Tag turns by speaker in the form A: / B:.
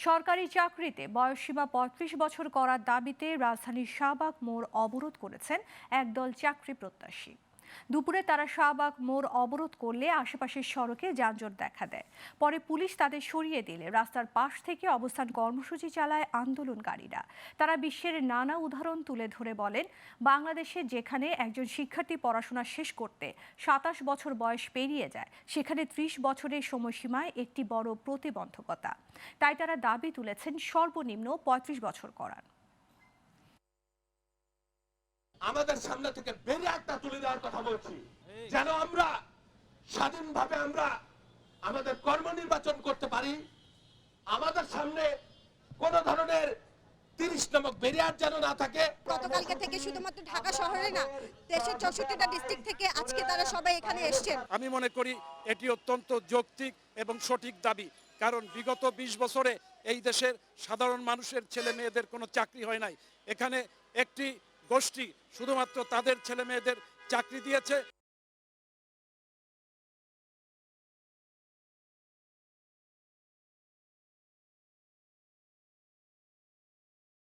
A: সরকারি চাকরিতে বয়সসীমা ৩৫ বছর করার দাবিতে রাজধানীর শাহবাগ মোড় অবরোধ করেছেন একদল চাকরি প্রত্যাশী। দুপুরে তারা শাহবাগ মোড় অবরোধ করলে আশেপাশের সড়কে যানজট দেখা দেয়। পরে পুলিশ তাদের সরিয়ে দিলে রাস্তার পাশ থেকে অবস্থান কর্মসূচি চালায় আন্দোলনকারীরা। তারা বিশ্বের নানা উদাহরণ তুলে ধরে বলেন, বাংলাদেশে যেখানে একজন শিক্ষার্থী পড়াশোনা শেষ করতে ২৭ বছর বয়স পেরিয়ে যায়, সেখানে ৩০ বছরের সময়সীমায় একটি বড় প্রতিবন্ধকতা। তাই তারা দাবি তুলেছেন সর্বনিম্ন ৩৫ বছর করার।
B: আমাদের সামনে থেকে ব্যারিয়ারটা তুলে দেওয়ার কথা বলছি, যেন আমরা স্বাধীনভাবে আমাদের কর্ম নির্বাচন করতে পারি। আমাদের সামনে কোন ধরনের ৩০ নামক ব্যারিয়ার যেন না থাকে।
C: গতকালকে থেকে শুধুমাত্র ঢাকা শহরে না, দেশের ৬৪টা ডিস্ট্রিক্ট থেকে আজকে তারা সবাই এখানে এসেছেন।
D: আমি মনে করি এটি অত্যন্ত যৌক্তিক এবং সঠিক দাবি, কারণ বিগত ২০ বছরে এই দেশের সাধারণ মানুষের ছেলে মেয়েদের কোনো চাকরি হয় নাই। এখানে একটি গোষ্ঠী শুধুমাত্র তাদের ছেলে মেয়েদের চাকরি দিয়েছে।